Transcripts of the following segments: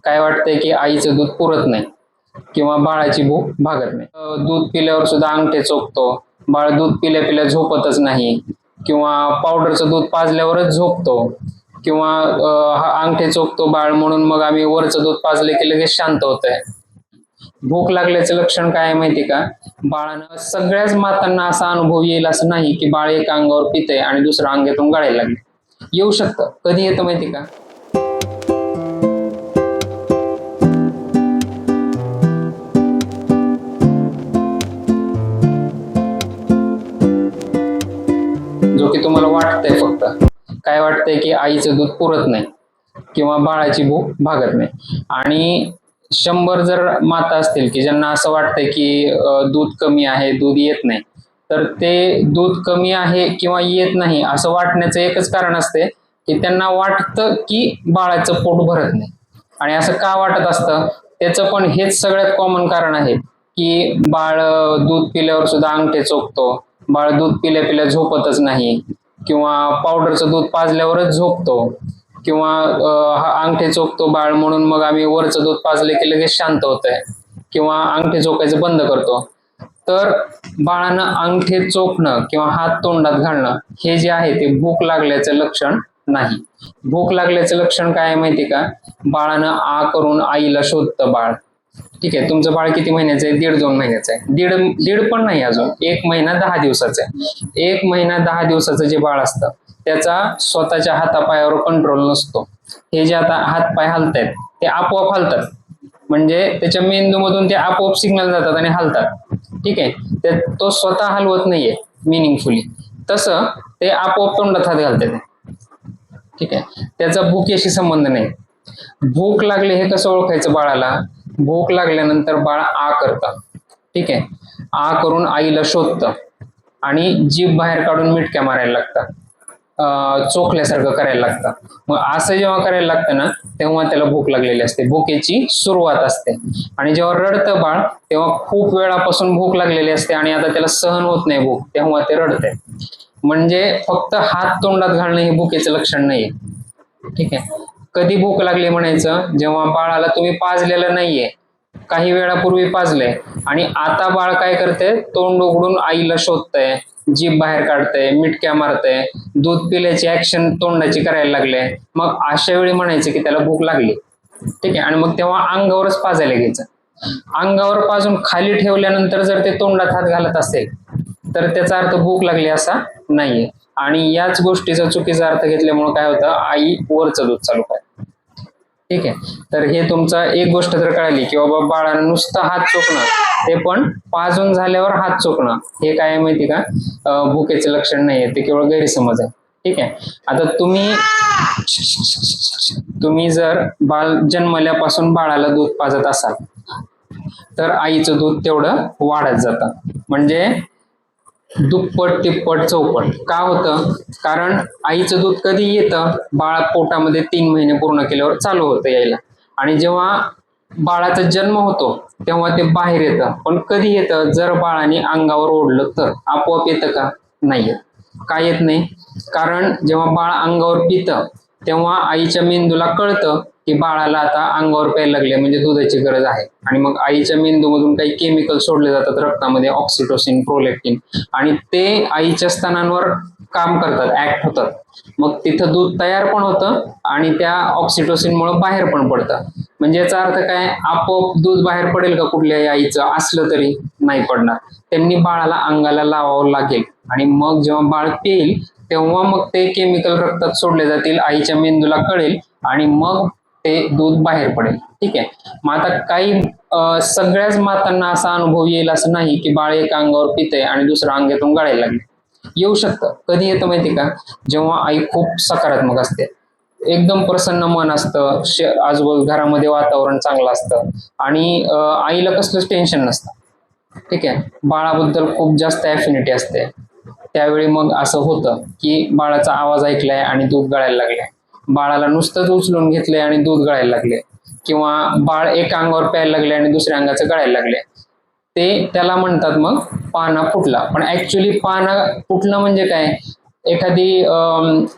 काय वाटतंय की आईचं दूध पुरत नाही किंवा बाळाची भूक भागत नाही. दूध पिल्यावर सुद्धा अंगठे चोखतो, बाळ दूध पिल्या पिल्या झोपतच नाही किंवा पावडरचं दूध पाजल्यावरच झोपतो किंवा अंगठे चोखतो बाळ म्हणून मग आम्ही वरचं दूध पाजले की लगेच शांत होतंय. भूक लागल्याचं लक्षण काय आहे माहिती का? बाळानं सगळ्याच मातांना असा अनुभव येईल असं नाही की बाळ एका अंगावर पितंय आणि दुसऱ्या अंगातून गाळायला लागले. येऊ शकतं. कधी येतं माहिती का? जो की तुम्हाला वाटतंय, फक्त काय वाटतंय की आईचं दूध पुरत नाही किंवा बाळाची भूक भागत नाही. आणि 100 जर माता असतील की ज्यांना असं वाटतंय की दूध कमी आहे, दूध येत नाही, तर ते दूध कमी आहे किंवा येत नाही असं वाटण्याचं एकच कारण असते की त्यांना वाटतं की बाळाचं पोट भरत नाही. आणि असं का वाटत असतं त्याचं पण हेच सगळ्यात कॉमन कारण आहे की बाळ दूध पिल्यावर सुद्धा अंगठे चोखतो, बाळ दूध पिल्या पिल्या झोपतच नाही किंवा पावडरचं दूध पाजल्यावरच झोपतो किंवा अंगठे चोखतो बाळ म्हणून मग आम्ही वरचं दूध पाजले की लगेच शांत होतंय किंवा अंगठे चोखायचं बंद करतो. तर बाळानं अंगठे चोखणं किंवा हात तोंडात घालणं हे जे आहे ते भूक लागल्याचं लक्षण नाही. भूक लागल्याचं लक्षण काय आहे माहिती का? बाळानं आ करून आईला शोधतं बाळ. ठीक आहे, तुमचं बाळ किती महिन्याचं आहे? 1.5-2 महिन्याचं आहे. दीड पण नाही, अजून 1 महिना 10 दिवसाचं आहे. 1 महिना 10 दिवसाचं जे बाळ असतं त्याचा स्वतःच्या हातापायावर कंट्रोल नसतो. हे जे आता हातपाय हलतायत ते आपोआप हलतात, म्हणजे त्याच्या मेंदूमधून ते आपोआप सिग्नल जातात आणि हलतात. ठीक आहे, तो स्वतः हलवत नाहीये मिनिंगफुली, तसं ते आपोआप तोंडात हात घालतात. ठीक आहे, त्याचा भुकेशी संबंध नाही. भूक लागली हे कसं ओळखायचं बाळाला? भूक लागल्यानंतर बाळ आ करतं. ठीक आहे, आ करून आईला शोधतं आणि जीभ बाहेर काढून मिटक्या मारायला लागतात, चोखल्यासारखं करायला लागतं. मग असं जेव्हा करायला लागतं ना तेव्हा त्याला भूक लागलेली असते, भुकेची सुरुवात असते. आणि जेव्हा रडतं बाळ तेव्हा खूप वेळापासून भूक लागलेली असते आणि आता त्याला सहन होत नाही भूक, तेव्हा ते रडते. म्हणजे फक्त हात तोंडात घालणं हे भुकेचं लक्षण नाहीये. ठीक आहे, कधी भूक लागली म्हणायचं? जेव्हा बाळाला तुम्ही पाजलेलं नाहीये, काही वेळापूर्वी पाजलंय आणि आता बाळ काय करते? तोंड उघडून आईला शोधतंय, जीभ बाहेर काढतंय, मिटक्या मारतंय, दूध पिल्याची ऍक्शन तोंडाची करायला लागले. मग अशा वेळी म्हणायचं की त्याला भूक लागली. ठीक आहे, आणि मग तेव्हा अंगावरच पाजायला घ्यायचं. अंगावर पाजून खाली ठेवल्यानंतर जर ते तोंडात हात घालत असेल तर त्याचा अर्थ भूक लागली असा नाहीये. आणि याच गोष्टीचा चुकीचा अर्थ घेतल्यामुळे काय होतं? आई वरचं दूध चालू करते. ठीक आहे, तर हे तुमचा एक गोष्ट तर कळाली की बाबा बाळानं नुसतं हात चोखणं, ते पण पाजून झाल्यावर हात चोखणं, हे काय माहिती का? भुकेचं लक्षण नाहीये, ते केवळ गैरसमज आहे. ठीक आहे, आता तुम्ही जर बाळ जन्मल्यापासून बाळाला दूध पाजत असाल तर आईचं दूध तेवढं वाढत जातं, म्हणजे दुप्पट तिप्पट चौपट. का होतं? कारण आईचं दूध कधी येतं? बाळ पोटामध्ये 3 महिने पूर्ण केल्यावर चालू होतं यायला. आणि जेव्हा बाळाचा जन्म होतो तेव्हा ते बाहेर येतं. पण कधी येतं? जर बाळाने अंगावर ओढलं तर. आपोआप येतं का? नाही येत. का येत नाही? कारण जेव्हा बाळ अंगावर पितं तेव्हा आईच्या मेंदूला कळतं की बाळाला आता अंगावर प्यायला लागले, म्हणजे दुधाची गरज आहे. आणि मग आईच्या मेंदूमधून काही केमिकल सोडले जातात रक्तामध्ये, ऑक्सिटोसिन, प्रोलॅक्टिन, आणि ते आईच्या स्तनांवर काम करतात, ऍक्ट होतात. मग तिथं दूध तयार पण होतं आणि त्या ऑक्सिटोसिनमुळे बाहेर पण पडतं. म्हणजे याचा अर्थ काय? आपोआप दूध बाहेर पडेल का कुठल्याही आईचं? असलं तरी नाही पडणार. त्यांनी बाळाला अंगाला लावावं लागेल आणि मग जेव्हा बाळ पिईल तेव्हा मग ते केमिकल रक्तात सोडले जातील, आईच्या मेंदूला कळेल आणि मग ते दूध बाहेर पडेल. ठीक आहे, मग आता काही सगळ्याच मातांना असा अनुभव येईल असं नाही की बाळ एका अंगावर पितंय आणि दुसऱ्या अंगातून गाळायला लागले. येऊ शकतं. कधी येतं माहिती का? जेव्हा आई खूप सकारात्मक असते, एकदम प्रसन्न मन असतं, आजूबाजू घरामध्ये वातावरण चांगलं असतं आणि आईला कसलंच टेन्शन नसतं. ठीक आहे, बाळाबद्दल खूप जास्त ॲफिनिटी असते. त्यावेळी मग असं होतं की बाळाचा आवाज ऐकलाय आणि दूध गळायला लागले, बाळाला नुसतंच उचलून घेतलंय आणि दूध गळायला लागले, किंवा बाळ एका अंगावर प्यायला लागले आणि दुसऱ्या अंगाचं गळायला लागले, ते त्याला म्हणतात मग पाना फुटला. पण ऍक्च्युली पाना फुटणं म्हणजे काय? एखादी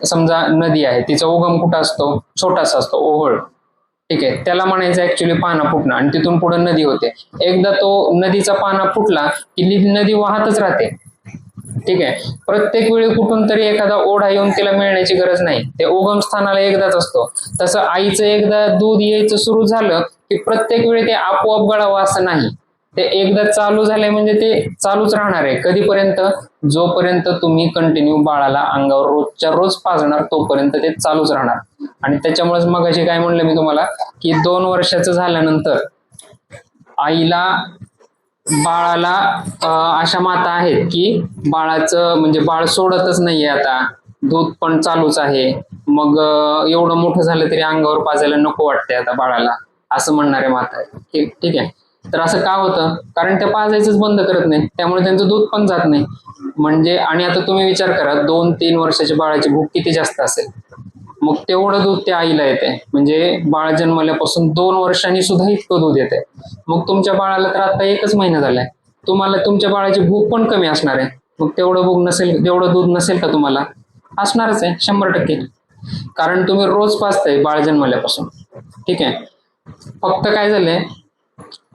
समजा नदी आहे, तिचा उगम कुठं असतो? छोटासा असतो, ओहळ. ठीक आहे, त्याला म्हणायचं ऍक्च्युली पाना फुटणं. आणि तिथून पुढे नदी होते. एकदा तो नदीचा पाना फुटला की नदी वाहतच राहते. ठीक आहे, प्रत्येक वेळी कुठून तरी एखादा ओढा येऊन तिला मिळण्याची गरज नाही. ते उगम स्थानाला एकदाच असतो. तसं आईचं एकदा दूध यायचं सुरू झालं की प्रत्येक वेळी ते आपोआप गळावं असं नाही. ते एकदा चालू झाले म्हणजे ते चालूच राहणार आहे. कधीपर्यंत? जोपर्यंत तुम्ही कंटिन्यू बाळाला अंगावर रोजच्या रोज पाजणार तोपर्यंत ते चालूच राहणार. आणि त्याच्यामुळेच मगाशी काय म्हणलं मी तुम्हाला की 2 वर्षाचं झाल्यानंतर आईला बाळाला अशा माता आहेत की बाळाचं म्हणजे बाळ सोडतच नाहीये, आता दूध पण चालूच आहे. मग एवढं मोठं झालं तरी अंगावर पाजायला नको वाटते आता बाळाला, असं म्हणणारे माता आहेत. ठीक आहे. तर असं का होतं? कारण ते पाजायचंच बंद करत नाही, त्यामुळे त्यांचं दूध पण जात नाही. म्हणजे आणि आता तुम्ही विचार करा, 2-3 वर्षाच्या बाळाची भूक किती जास्त असेल, मग तेवढं दूध त्या आईला येते. म्हणजे बाळ जन्मल्यापासून 2 वर्षांनी सुद्धा इतकं दूध येते. मग तुमच्या बाळाला तर आता 1च महिना झालाय, तुम्हाला तुमच्या बाळाची भूक पण कमी असणार आहे. मग तेवढं भूक नसेल, तेवढं दूध नसेल का तुम्हाला? असणारच आहे 100%. कारण तुम्ही रोज पाजताय बाळ जन्मल्यापासून. ठीक आहे. फक्त काय झालंय,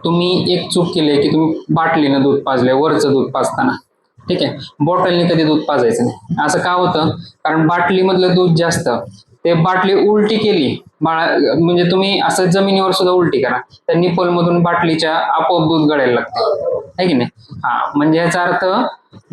तुम्ही एक चूक केली की तुम्ही बाटलीनं दूध पाजलंय, वरचं दूध पाजताना. ठीक आहे, बॉटलने कधी दूध पाजायचं नाही. असं का होतं? कारण बाटलीमधलं दूध जास्त, ते बाटली उलटी केली बाळा म्हणजे तुम्ही असं जमिनीवर सुद्धा उलटी करा, तर निप्पल मधून बाटलीच्या आपोआप दूध गळायला लागते, है की नाही? हा, म्हणजे याचा अर्थ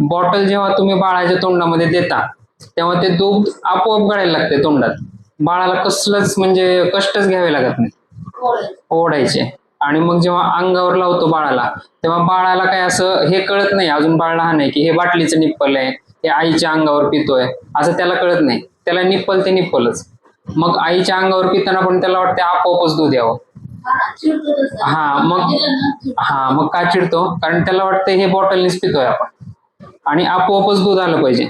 बॉटल जेव्हा तुम्ही बाळाच्या तोंडामध्ये देता तेव्हा ते दूध आपोआप गळायला लागते तोंडात. बाळाला कसलंच म्हणजे कष्टच घ्यावे लागत नाही ओढायचे. आणि मग जेव्हा अंगावर लावतो बाळाला तेव्हा बाळाला काय असं हे कळत नाही, अजून बाळ लहान आहे, की हे बाटलीचं निप्पल आहे, हे आईच्या अंगावर पितोय असं त्याला कळत नाही. त्याला निप्पल ते निप्पलच. मग आईच्या अंगावर पिताना पण त्याला वाटते आपोआपच दूध यावं. मग का चिडतो? कारण त्याला वाटतं हे बॉटलनीच पितोय आपण आणि आपोआपच दूध आलं पाहिजे.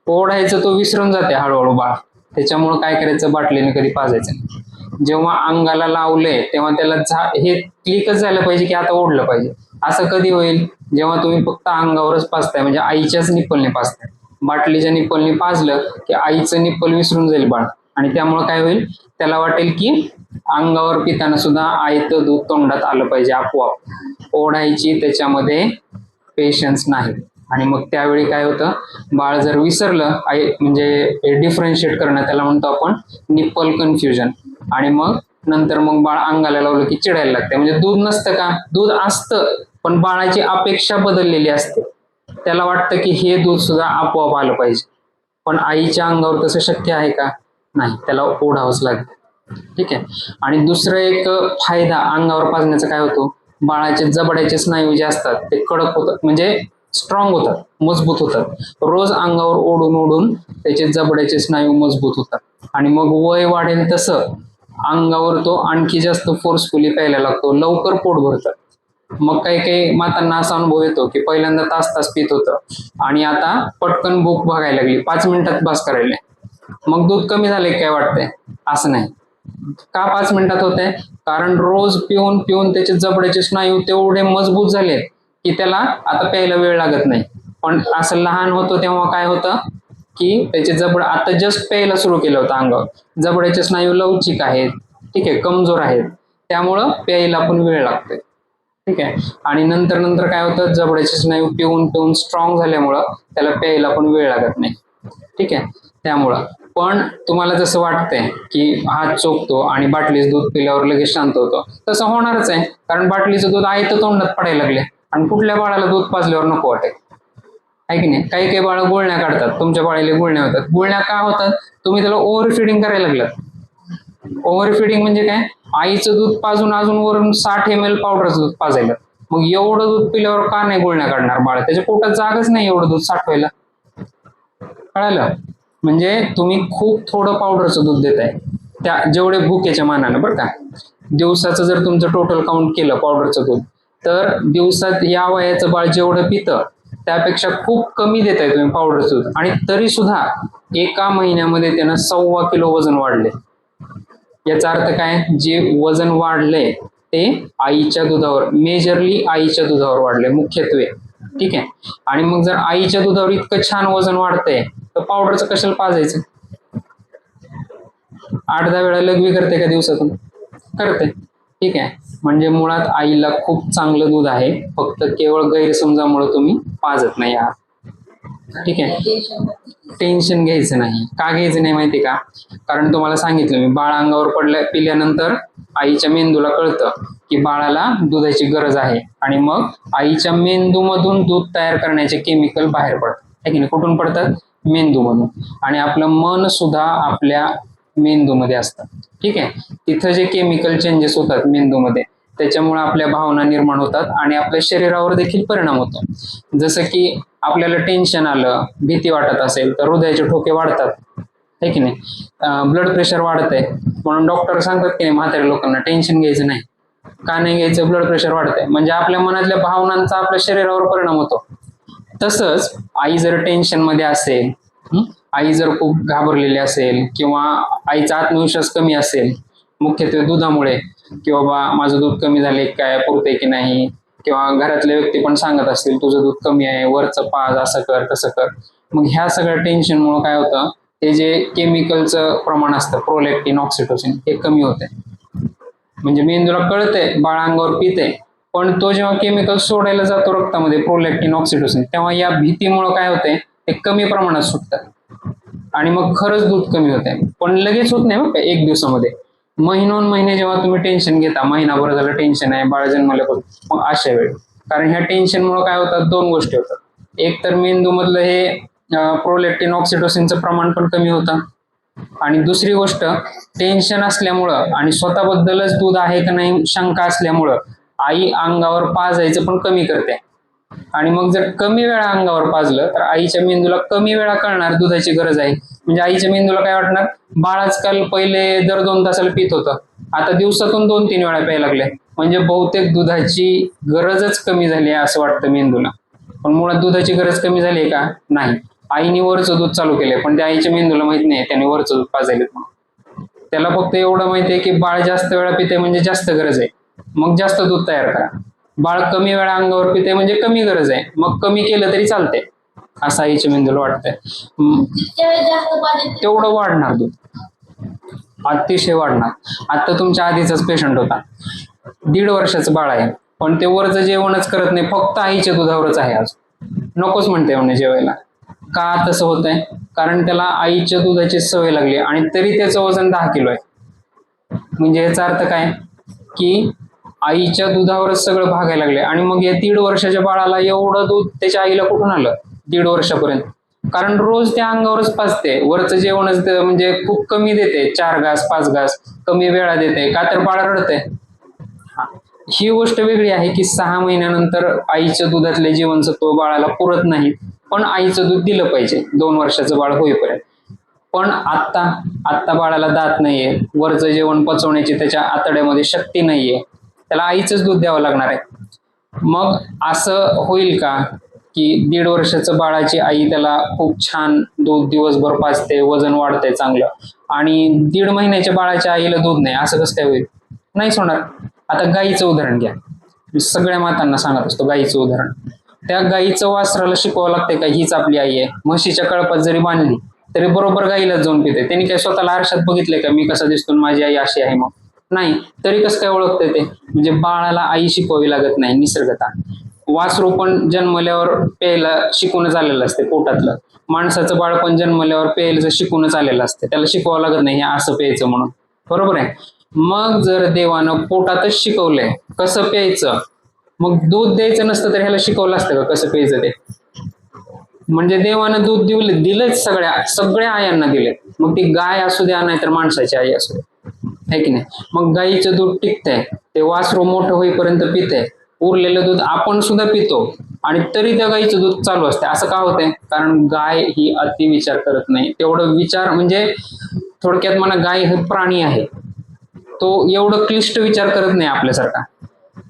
ओढायचं तो विसरून जाते हळूहळू बाळ. त्याच्यामुळे काय करायचं, बाटलीने कधी पाजायचं नाही. जेव्हा अंगाला लावलंय तेव्हा त्याला हे क्लिकच झालं पाहिजे की आता ओढलं पाहिजे. असं कधी होईल? जेव्हा तुम्ही फक्त अंगावरच पाजताय, म्हणजे आईच्याच निप्पलने पाजताय. बाटलीच्या निप्पलने पाजलं की आईचं निप्पल विसरून जाईल बाळ, आणि त्यामुळे काय होईल, त्याला वाटेल की अंगावर पिताना सुद्धा आईचं दूध तोंडात आलं पाहिजे आपोआप. ओढायची त्याच्यामध्ये पेशन्स नाही. आणि मग त्यावेळी काय होतं, बाळ जर विसरलं म्हणजे डिफरन्शिएट करणं, त्याला म्हणतो आपण निप्पल कन्फ्युजन. आणि मग नंतर मग बाळ अंगाला लावलं की चिडायला लागते. म्हणजे दूध नसतं का? दूध असतं, पण बाळाची अपेक्षा बदललेली असते. त्याला वाटतं की हे दूध सुद्धा आपोआप आलं पाहिजे. पण आईच्या अंगावर तसं शक्य आहे का? नाही, त्याला ओढावंच लागतं. ठीक आहे. आणि दुसरं एक फायदा अंगावर पाजण्याचा काय होतो, बाळाचे जबड्याचे स्नायू जे असतात ते कडक होतात, म्हणजे स्ट्रॉंग होतात, मजबूत होतात. रोज अंगावर ओढून ओढून त्याचे जबड्याचे स्नायू मजबूत होतात. आणि मग वय वाढेल तसं अंगावर तो आणखी जास्त फोर्सफुली प्यायला लागतो, लवकर पोट भरतं. मग काही काही मातांना असा अनुभव येतो की पहिल्यांदा तास तास पित होतं आणि आता पटकन भूक बघायला लागली, 5 मिनिटात बस करायला. मग दूध कमी झाले काय वाटतंय? असं नाही. का 5 मिनिटात होतंय? कारण रोज पिऊन पिऊन त्याचे जबड्याचे स्नायू तेवढे मजबूत झाले की त्याला आता प्यायला वेळ लागत नाही. पण असं लहान होतं तेव्हा काय होतं की त्याचे जबड आता जस्ट प्यायला सुरू केलं होतं अंगावर, जबड्याचे स्नायू लवचिक आहेत, ठीक आहे, कमजोर आहेत, त्यामुळं प्यायला पण वेळ लागतोय. ठीक आहे. आणि नंतर नंतर काय होतं, जबड्याचे स्नायू पिऊन पिऊन स्ट्रॉंग झाल्यामुळं त्याला प्यायला पण वेळ लागत नाही. ठीक आहे. त्यामुळं पण तुम्हाला जसं वाटतंय की हात चोखतो आणि बाटलीचं दूध पिल्यावर लगेच शांत होतो, तसं होणारच आहे. कारण बाटलीचं दूध आहे तर तोंडात पडायला लागले, आणि कुठल्या बाळाला दूध पाजल्यावर नको वाटेल, आहे की नाही? काही काही बाळ गुळण्या काढतात, तुमच्या बाळाला गुळण्या होतात. गुळण्या का होतात? तुम्ही त्याला ओव्हर फिडिंग करायला लागलात. ओव्हर फिडिंग म्हणजे काय? आईचं दूध पाजून अजून वरून 60 ml पावडरचं दूध पाजायला. मग एवढं दूध पिल्यावर का नाही गुळण्या काढणार बाळ? त्याच्या पोटात जागाच नाही एवढं दूध साठवायला. कळालं? म्हणजे तुम्ही खूप थोडं पावडरचं दूध देताय त्या जेवढे भुकेच्या मानानं, बरं का. दिवसाचं जर तुमचं टोटल काउंट केलं पावडरचं दूध, तर दिवसात या वयाचं बाळ जेवढं पितं त्यापेक्षा खूप कमी देताय तुम्ही पावडरचं दूध, आणि तरी सुद्धा एका महिन्यामध्ये त्यानं 1.25 किलो वजन वाढले. याचा अर्थ काय? जे वजन वाढलंय ते आईच्या दुधावर, मेजरली आईच्या दुधावर वाढलंय मुख्यत्वे. ठीक आहे. आणि मग जर आईच्या दुधावर इतकं छान वजन वाढतंय तर पावडरचं कशाला पाजायचं? 8-10 वेळा लघवी करते का दिवसातून? करते. ठीक आहे, म्हणजे मुळात आईला खूप चांगलं दूध आहे, फक्त केवळ गैरसमजामुळे तुम्ही पाजत नाही आहात. ठीक आहे, टेन्शन घ्यायचं नाही. का घ्यायचं नाही माहिती का? कारण तुम्हाला सांगितलं मी, बाळ अंगावर पिल्यानंतर आईच्या मेंदूला कळतं की बाळाला दुधाची गरज आहे, आणि मग आईच्या मेंदूमधून दूध तयार करण्याचे केमिकल बाहेर पडतात. है की नाही? कुठून पडतात? मेंदूमधून. आणि आपलं मन सुद्धा आपल्या मेंदूमध्ये असतं. ठीक आहे, तिथं जे केमिकल चेंजेस होतात मेंदूमध्ये, त्याच्यामुळे आपल्या भावना निर्माण होतात आणि आपल्या शरीरावर देखील परिणाम होतो. जसं की आपल्याला टेन्शन आलं, भीती वाटत असेल तर हृदयाचे ठोके वाढतात. है की नाही? ब्लड प्रेशर वाढतंय, म्हणून डॉक्टर सांगतात की नाही म्हाताऱ्या लोकांना टेन्शन घ्यायचं नाही. का नाही घ्यायचं? ब्लड प्रेशर वाढतंय. म्हणजे आपल्या मनातल्या भावनांचा आपल्या शरीरावर परिणाम होतो. तसंच आई जर टेन्शन मध्ये असेल, आई जर खूप घाबरलेली असेल, किंवा आईचा आत्मविश्वास कमी असेल, मुख्यत्वे दुधामुळे, की बाबा माझं दूध कमी झाले काय, पुरते की नाही, किंवा घरातले व्यक्ती पण सांगत असतील तुझं दूध कमी आहे, वरचं पाज, असं कर तसं कर, मग ह्या सगळ्या टेन्शनमुळे काय होतं, ते जे केमिकलचं प्रमाण असतं प्रोलॅक्टिन, ऑक्सिटोसिन, हे कमी होते. म्हणजे मेंदूला कळतंय बाळ अंगावर पिते, पण तो जेव्हा केमिकल सोडायला जातो रक्तामध्ये, प्रोलॅक्टिन, ऑक्सिटोसिन, तेव्हा या भीतीमुळे काय होते, ते कमी प्रमाणात सुटतात आणि मग खरंच दूध कमी होते. पण लगेच होत नाही बघ का, एक दिवसामध्ये. महिनोन महिने जेव्हा तुम्ही टेन्शन घेता, महिनाभर झालं टेन्शन आहे, बाळ जन्मल्यापासून, मग अशा वेळी, कारण ह्या टेन्शनमुळे काय होतात, दोन गोष्टी होतात. एक तर मेंदूमधलं हे प्रोलॅक्टिन, ऑक्सिटोसिनचं प्रमाण पण कमी होतं, आणि दुसरी गोष्ट, टेन्शन असल्यामुळं आणि स्वतःबद्दलच दूध आहे का नाही शंका असल्यामुळं आई अंगावर पाजायचं पण कमी करते. आणि मग जर कमी वेळा अंगावर पाजलं तर आईच्या मेंदूला कमी वेळा कळणार दुधाची गरज आहे. म्हणजे आईच्या मेंदूला काय वाटणार, बाळ आजकाल पहिले दर 2 तासाला पित होतं, आता दिवसातून 2-3 वेळा प्यायला लागले, म्हणजे बहुतेक दुधाची गरजच कमी झाली आहे असं वाटतं मेंदूला. पण मुळात दुधाची गरज कमी झाली आहे का? नाही. आईने वरचं दूध चालू केलंय, पण त्या आईच्या मेंदूला माहित नाही त्याने वरचं दूध पाजायला म्हणून. त्याला फक्त एवढं माहिती आहे की बाळ जास्त वेळा पिते म्हणजे जास्त गरज आहे, मग जास्त दूध तयार करा. बाळ कमी वेळा अंगावर पिते म्हणजे कमी गरज आहे, मग कमी केलं तरी चालते, असं आईच्या मेंदूला वाटतंय. तेवढं वाढणार दूध, अतिशय वाढणार. आता तुमच्या आधीचाच पेशंट होता, 1.5 वर्षाचं बाळ आहे, पण ते वरचं जेवणच करत नाही, फक्त आईच्या दुधावरच आहे, आज नकोच म्हणते म्हणे जेवायला. का तसं होतंय? कारण त्याला आईच्या दुधाची सवय लागली, आणि तरी त्याचं वजन 10 किलो आहे. म्हणजे याचा अर्थ काय, की आईच्या दुधावरच सगळं भागायला लागले. आणि मग या 1.5 वर्षाच्या बाळाला एवढं दूध त्याच्या आईला कुठून आलं 1.5 वर्षापर्यंत? कारण रोज त्या अंगावरच पाजते, वरचं जेवणच म्हणजे खूप कमी देते, 4 घास 5 घास कमी वेळा देते, का तर बाळ रडते. ही गोष्ट वेगळी आहे की 6 महिन्यानंतर आईच्या दुधातले जीवनसत्व बाळाला पुरत नाही, पण आईचं दूध दिलं पाहिजे 2 वर्षाचं बाळ होईपर्यंत. पण आत्ता बाळाला दात नाहीये, वरचं जेवण पचवण्याची त्याच्या आतड्यामध्ये शक्ती नाहीये, त्याला आईचंच दूध द्यावं लागणार आहे. मग असं होईल का की 1.5 वर्षाचं बाळाची आई त्याला खूप छान दूध दिवसभर पाजते, वजन वाढतंय चांगलं, आणि 1.5 महिन्याच्या बाळाच्या आईला दूध नाही, असं कसं काय होईल? नाहीच होणार. आता गाईचं उदाहरण घ्या, मी सगळ्या मातांना सांगत असतो गाईचं उदाहरण. त्या गाईचं वासराला शिकवावं लागतंय का हीच आपली आई आहे? म्हशीच्या कळपात जरी बांधली तरी बरोबर गाईलाच जाऊन पिते. त्यांनी काय स्वतःला आरशात बघितलंय का मी कसा दिसतो, माझी आई अशी आहे? मग नाही. तरी कसं काय ओळखतंय ते? म्हणजे बाळाला आई शिकवावी लागत नाही, निसर्गता. वासरू पण जन्मल्यावर प्यायला शिकूनच आलेलं असते पोटातलं, माणसाचं बाळ पण जन्मल्यावर प्यायला शिकूनच आलेलं असते, त्याला शिकवावं लागत नाही हे असं प्यायचं म्हणून, बरोबर आहे? मग जर देवानं पोटातच शिकवलंय कसं प्यायचं, मग दूध द्यायचं नसतं तर ह्याला शिकवलं असतं का कसं प्यायचं ते? म्हणजे देवानं दूध दिलंच, सगळ्या आयांना दिले, मग ती गाय असू द्या नाही तर माणसाची आई असू द्या, है की नाही? मग गाईचं दूध टिकतंय, ते वासरू मोठं होईपर्यंत पितंय, उरलेलं दूध आपण सुद्धा पितो, आणि तरी त्या गाईचं दूध चालू असते. असं का होतंय? कारण गाय ही अति विचार करत नाही. तेवढं विचार म्हणजे थोडक्यात म्हणा, गाय हे प्राणी आहे, तो एवढं क्लिष्ट विचार करत नाही आपल्यासारखा.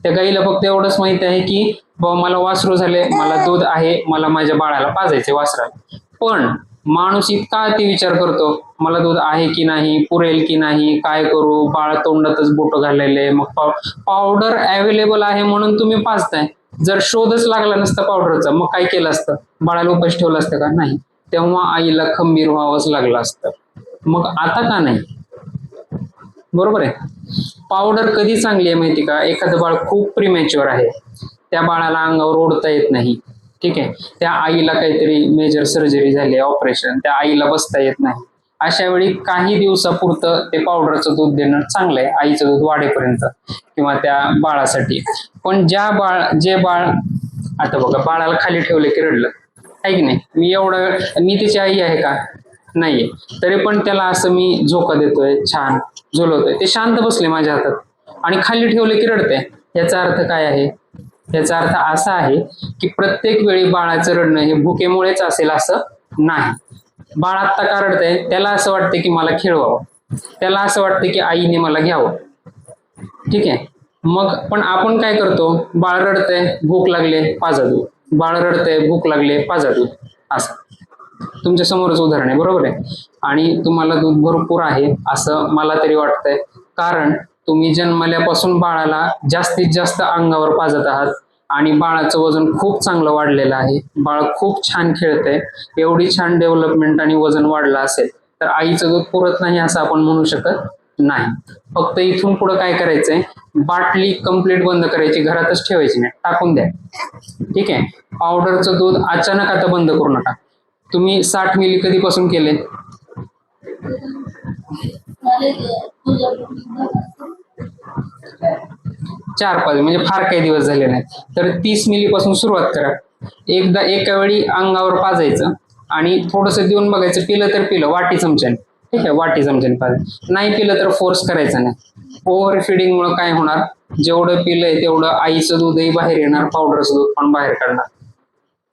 त्या गाईला फक्त एवढंच माहिती आहे की बाबा मला वासरू झाले, मला दूध आहे, मला माझ्या बाळाला पाजायचे वासराला. पण माणूस इतका अति विचार करतो, मला दूध आहे की नाही, पुरेल की नाही, काय करू, बाळ तोंडातच बोट घालायले, मग पावडर अवेलेबल आहे म्हणून तुम्ही पाजताय. जर शोधच लागला नसता पावडरचा, मग काय केलं असतं? बाळाला उपाशी ठेवलं असतं का? नाही. तेव्हा आईला खंबीर व्हावंच लागलं असतं. मग आता का नाही? बरोबर आहे. पावडर कधी चांगली आहे माहिती का? एखादं बाळ खूप प्रीमॅच्युअर आहे, त्या बाळाला अंगावर ओढता येत नाही, ठीक आहे, त्या आईला काहीतरी मेजर सर्जरी झाली, ऑपरेशन, त्या आईला बसता येत नाही, अशा वेळी काही दिवसापुरतं ते पावडरचं दूध देणं चांगलं आहे आईचं दूध वाढेपर्यंत किंवा त्या बाळासाठी. पण जे बाळ आता बघा बाळाला खाली ठेवलं की रडलं आहे की नाही, मी त्याची आई आहे का? नाहीये, तरी पण त्याला असं मी झोका देतोय, छान झुलवतोय, ते शांत बसले माझ्या हातात आणि खाली ठेवले की रडते. याचा अर्थ काय आहे? याचा अर्थ असा आहे की प्रत्येक वेळी बाळाचं रडणं हे भुकेमुळेच असेल असं नाही. बाळ आत्ता का रडतंय? त्याला असं वाटतं की मला खेळवावं, त्याला असं वाटतं की आईने मला घ्यावं, ठीक आहे. मग पण आपण काय करतो? बाळ रडतंय, भूक लागले, पाजा दूध, बाळ रडतंय, भूक लागले, पाजा दूध, असं. तुमच्या समोरच उदाहरण आहे, बरोबर आहे. आणि तुम्हाला दूध भरपूर आहे असं मला तरी वाटतंय, कारण तुम्ही जन्मल्यापासून बाळाला जास्तीत जास्त अंगावर पाजत आहात आणि बाळाचं वजन खूप चांगलं वाढलेलं आहे, बाळ खूप छान खेळतंय. एवढी छान डेव्हलपमेंट आणि वजन वाढलं असेल तर आईचं दूध पुरत नाही असं आपण म्हणू शकत नाही. फक्त इथून पुढे काय करायचंय? बाटली कंप्लीट बंद करायची, घरातच ठेवायची नाही, टाकून द्या, ठीक आहे. पावडरचं दूध अचानक आता बंद करू नका. तुम्ही 60 मिली कधीपासून केले? 4-5 म्हणजे फार काही दिवस झाले नाहीत, तर 30 मिली पासून सुरुवात करा. एकदा एका वेळी अंगावर पाजायचं आणि थोडंसं देऊन बघायचं, पिलं तर पिलं वाटी चमच्याने, ठीक आहे, वाटी चमच्याने पाजायचं, नाही पिलं तर फोर्स करायचा नाही. ओव्हर फिडिंग मुळे काय होणार? जेवढं पिलंय तेवढं आईचं दूधही बाहेर येणार, पावडरचं दूध पण बाहेर काढणार,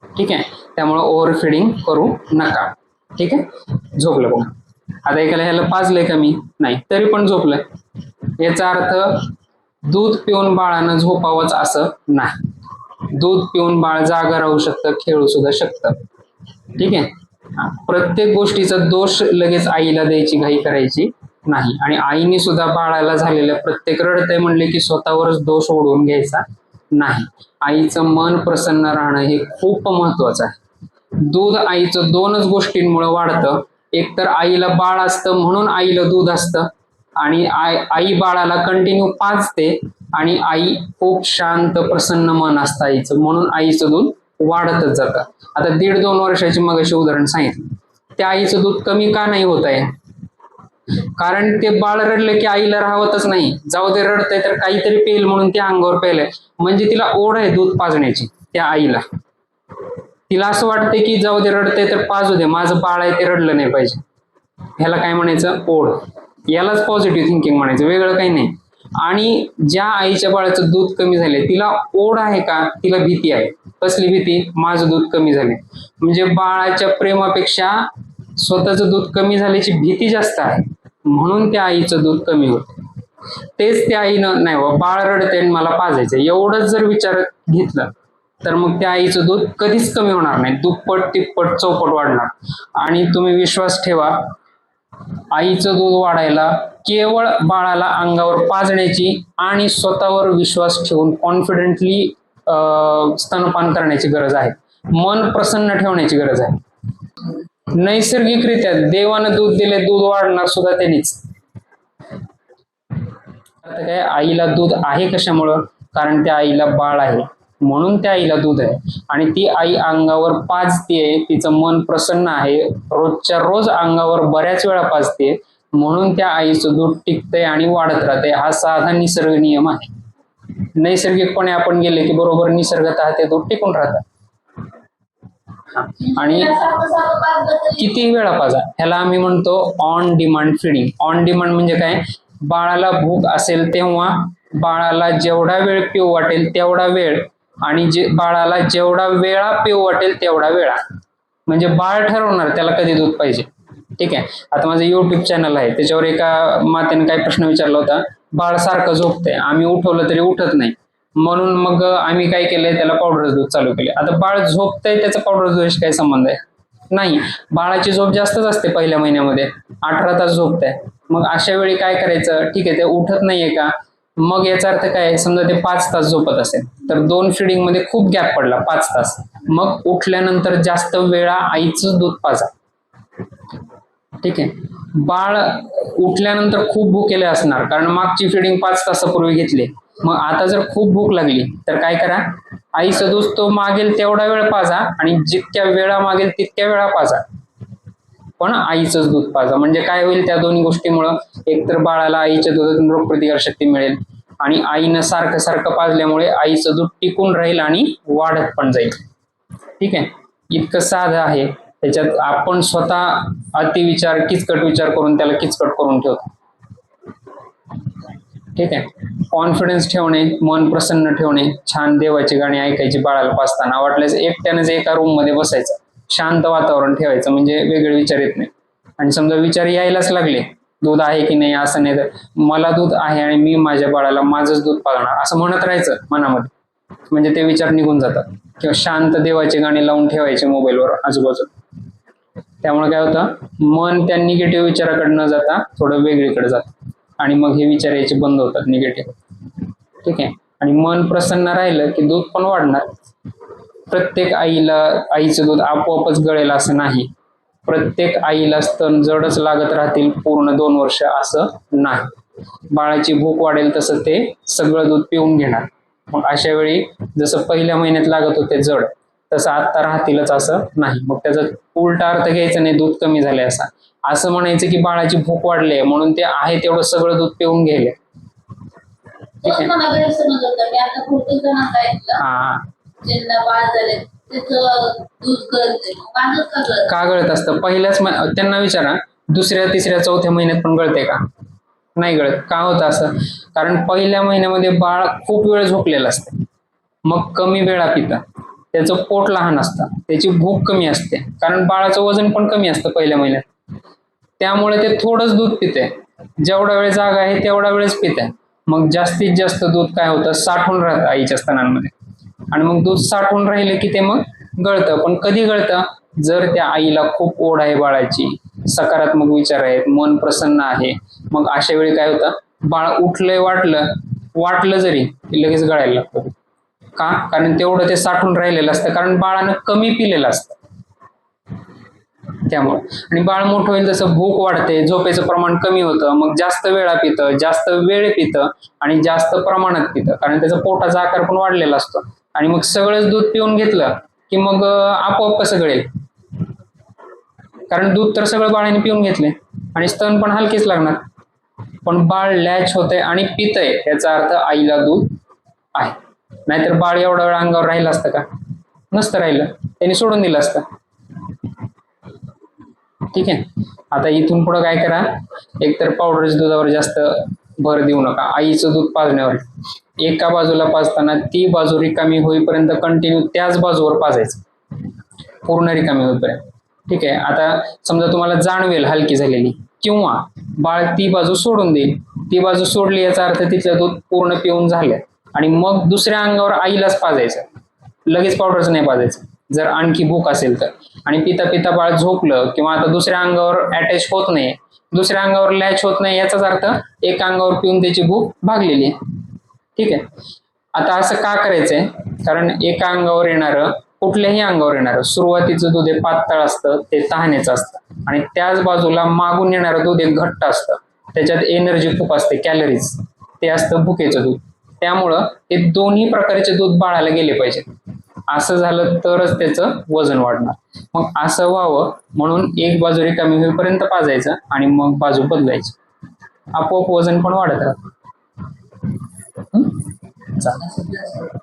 ठीक आहे. त्यामुळे ओव्हर फिडिंग करू नका, ठीक आहे. झोपलं बघा. आता एकाला ह्याला पाजलंय का मी? नाही, तरी पण झोपलंय. याचा अर्थ दूध पिऊन बाळानं झोपावंच असं नाही. दूध पिऊन बाळ जागा राहू शकतं, खेळू सुद्धा शकतं, ठीक आहे. प्रत्येक गोष्टीचा दोष लगेच आईला द्यायची घाई करायची नाही. आणि आईने सुद्धा बाळाला झालेल्या प्रत्येक रडतंय म्हणले की स्वतःवरच दोष ओढवून घ्यायचा नाही. आईचं मन प्रसन्न राहणं हे खूप महत्वाचं आहे. दूध आईचं 2च गोष्टींमुळे वाढतं. एक तर आईला बाळ असतं म्हणून आईला दूध असतं, आणि आई बाळाला कंटिन्यू पाजते आणि आई खूप शांत प्रसन्न मन असतं आईचं, म्हणून आईचं दूध वाढतच जातं. आता 1.5-2 वर्षाची मगाशी उदाहरण सांगितलं, त्या आईचं दूध कमी का नाही होत आहे? कारण ते बाळ रडलं की आईला राहवतच नाही, जाऊ दे रडतंय तर काहीतरी पेल म्हणून ते अंगावर पेलंय, म्हणजे तिला ओढ आहे दूध पाजण्याची. त्या आईला तिला असं वाटतंय की जाऊ दे रडतंय तर पाजू दे, माझं बाळ आहे ते रडलं नाही पाहिजे. ह्याला काय म्हणायचं? ओढ. यालाच पॉझिटिव्ह थिंकिंग म्हणायचं, वेगळं काही नाही. आणि ज्या आईच्या बाळाचं दूध कमी झाले तिला ओढ आहे का? तिला भीती आहे. कसली भीती? माझं दूध कमी झाले, म्हणजे बाळाच्या प्रेमापेक्षा स्वतःचं दूध कमी झाल्याची भीती जास्त आहे, म्हणून त्या आईचं दूध कमी होतं. तेच त्या आईनं नाही बाळ रडतंय आणि मला पाजायचं एवढंच जर विचार घेतलं तर मग त्या आईचं दूध कधीच कमी होणार नाही, दुप्पट तिप्पट चौपट वाढणार. आणि तुम्ही विश्वास ठेवा, आईचं दूध वाढायला केवळ बाळाला अंगावर पाजण्याची आणि स्वतःवर विश्वास ठेवून कॉन्फिडेंटली स्तनपान करण्याची गरज आहे. मन प्रसन्न ठेवण्याची गरज आहे. नैसर्गिकरित्या देवानं दूध दिले, दूध वाढणार सुद्धा त्यांनीच. आता काय आईला दूध आहे कशामुळं? कारण त्या आईला बाळ आहे म्हणून त्या आईला दूध आहे, आणि ती आई अंगावर पाजते, तिचं मन प्रसन्न आहे, रोजच्या रोज अंगावर बऱ्याच वेळा पाजते, म्हणून त्या आईचं दूध टिकतंय आणि वाढत राहते. हा साधा निसर्ग नियम आहे. नैसर्गिकपणे आपण गेले की बरोबर निसर्गतः ते दूध टिकून राहतं. आणि किती वेळा पाजा, ह्याला आम्ही म्हणतो on demand feeding. On demand म्हणजे काय? बाळाला भूक असेल तेव्हा, बाळाला जेवढा वेळ पिऊ वाटेल तेवढा वेळ, आणि बाळाला जेवढा वेळा पिऊ वाटेल तेवढा वेळा. म्हणजे बाळ ठरवणार त्याला कधी दूध पाहिजे, ठीक आहे. आता माझं युट्यूब चॅनल आहे, त्याच्यावर एका मातेने काय प्रश्न विचारला होता, बाळ सारखं झोपतंय, आम्ही उठवलं तरी उठत नाही, म्हणून मग आम्ही काय केलंय, त्याला पावडर दूध चालू केले. आता बाळ झोपतंय, त्याचा पावडर दूधाशी काय संबंध आहे? नाही. बाळाची झोप जास्तच असते पहिल्या महिन्यामध्ये, 18 तास झोपतंय. मग अशा वेळी काय करायचं? ठीक आहे, ते उठत नाहीये का? मग याचा अर्थ काय? समजा ते 5 तास झोपत असेल तर 2 फिडिंग मध्ये खूप गॅप पडला, 5 तास. मग उठल्यानंतर जास्त वेळा आईचं दूध पाजा. ठीक आहे. बाळ उठल्यानंतर खूप भुकेले असणार, कारण मागची फिडिंग 5 तासापूर्वी घेतली. मग आता जर खूप भूक लागली तर काय करा, आईचं दूध तो मागेल तेवढा वेळ पाजा आणि जितक्या वेळा मागेल तितक्या वेळा पाजा, पण आईचंच दूध पाजा. म्हणजे काय होईल, त्या दोन्ही गोष्टीमुळं एकतर बाळाला आईच्या दुधातून रोगप्रतिकार शक्ती मिळेल आणि आईनं सारखं सारखं पाजल्यामुळे आईचं दूध टिकून राहील आणि वाढत पण जाईल. ठीक आहे. इतकं साधं आहे. त्याच्यात आपण स्वतः अतिविचार, किचकट विचार करून त्याला किचकट करून ठेवतो. ठीक आहे. कॉन्फिडन्स ठेवणे, मन प्रसन्न ठेवणे, छान देवाची गाणी ऐकायची बाळाला पाजताना, वाटल्यास एकट्यानेच एका रूम मध्ये बसायचं, शांत वातावरण ठेवायचं, म्हणजे वेगळे विचार येत नाही. आणि समजा विचार यायलाच लागले, दूध आहे की नाही असं नाही, तर मला दूध आहे आणि मी माझ्या बाळाला माझंच दूध पाजणार असं म्हणत राहायचं मनामध्ये, म्हणजे ते विचार निघून जातात. किंवा शांत देवाची गाणी लावून ठेवायचे मोबाईलवर आजूबाजूला. त्यामुळे काय होतं, मन त्या निगेटिव्ह विचाराकडे न जाता थोडं वेगळीकडे जातं आणि मग हे विचार यायचे बंद होतात निगेटिव्ह. ठीक आहे. आणि मन प्रसन्न राहिलं की दूध पण वाढणार. प्रत्येक आईचं दूध आपोआपच गळेल असं नाही. प्रत्येक आईला स्तन जडच लागत राहतील पूर्ण 2 वर्ष असं नाही. बाळाची भूक वाढेल तसं ते सगळं दूध पिऊन घेणार. मग अशा वेळी जसं पहिल्या महिन्यात लागत होते जड, तसं आत्ता राहतीलच असं नाही. मग त्याचा उलटा अर्थ घ्यायचा नाही, दूध कमी झाले असा. असं म्हणायचं की बाळाची भूक वाढली म्हणून ते आहे तेवढं सगळं दूध पिऊन घ्यायला. ठीक आहे. हा, का गळत असतं पहिल्याच त्यांना विचारा, दुसऱ्या तिसऱ्या चौथ्या महिन्यात पण गळते का? नाही गळत. का होतं असं? कारण पहिल्या महिन्यामध्ये बाळ खूप वेळ झोपलेलं असतं, मग कमी वेळा पितं, त्याचं पोट लहान असतं, त्याची भूक कमी असते, कारण बाळाचं वजन पण कमी असतं पहिल्या महिन्यात. त्यामुळे ते थोडंच दूध पिते, जेवढा वेळ जागा आहे तेवढा वेळच पिते. मग जास्तीत जास्त दूध काय होतं, साठून राहतं आईच्या स्तनांमध्ये. आणि मग दूध साठून राहिले की ते मग गळतं. पण कधी गळतं? जर त्या आईला खूप ओढ आहे बाळाची, सकारात्मक विचार आहेत, मन प्रसन्न आहे, मग अशा वेळी काय होतं, बाळ उठलंय वाटलं जरी लगेच गळायला लागतं. का? कारण तेवढं ते साठून राहिलेलं असतं, कारण बाळानं कमी पिलेलं असतं त्यामुळे. आणि बाळ मोठं होईल तसं भूक वाढते, झोपेचं प्रमाण कमी होतं, मग जास्त वेळा पितं, जास्त वेळ पितं आणि जास्त प्रमाणात पितं, कारण त्याचा पोटाचा आकार पण वाढलेला असतो. आणि मग सगळंच दूध पिऊन घेतलं की मग आपोआप कसं गळेल? कारण दूध तर सगळं बाळाने पिऊन घेतले आणि स्तन पण हलकेच लागणार. पण बाळ लॅच होतंय आणि पितंय, याचा अर्थ आईला दूध आहे. नाहीतर बाळ एवढा वेळ अंगावर राहिलं असतं का? नसतं राहिलं, त्यांनी सोडून दिलं असतं. ठीक आहे. आता इथून पुढे काय करा, एकतर पावडरच्या दुधावर जास्त भर देऊ नका, आईचं दूध पाजण्यावर. एका बाजूला पाजताना ती बाजू रिकामी होईपर्यंत कंटिन्यू त्याच बाजूवर पाजायचं, पूर्ण रिकामी होईपर्यंत. ठीक आहे. आता समजा तुम्हाला जाणवेल हलकी झालेली, किंवा बाळ ती बाजू सोडून देईल, ती बाजू सोडली याचा अर्थ तिथलं दूध पूर्ण पिऊन झालं, आणि मग दुसऱ्या अंगावर आईलाच पाजायचं, लगेच पावडरचं नाही पाजायचं. जर आणखी भूक असेल तर, आणि पिता पिता बाळ झोपलं किंवा आता दुसऱ्या अंगावर अटॅच होत नाही, दुसऱ्या अंगावर लॅच होत नाही, याचाच अर्थ एका अंगावर पिऊन त्याची भूक भागलेली आहे. ठीक आहे. आता असं का करायचंय? कारण एका अंगावर येणारं, कुठल्याही अंगावर येणारं सुरुवातीचं दूध हे पातळ असतं, ते तहानेचं असतं, आणि त्याच बाजूला मागून येणारं दूध एक घट्ट असतं, त्याच्यात एनर्जी खूप असते, कॅलरीज, ते असतं भुकेचं दूध. त्यामुळं हे दोन्ही प्रकारचे दूध बाळाला गेले पाहिजे. असं झालं तरच त्याचं वजन वाढणार. मग असं व्हावं म्हणून एक बाजू रिकामी होईपर्यंत पाजायचं आणि मग बाजू बदलायची, आपोआप वजन पण वाढत राहतं. चालेल.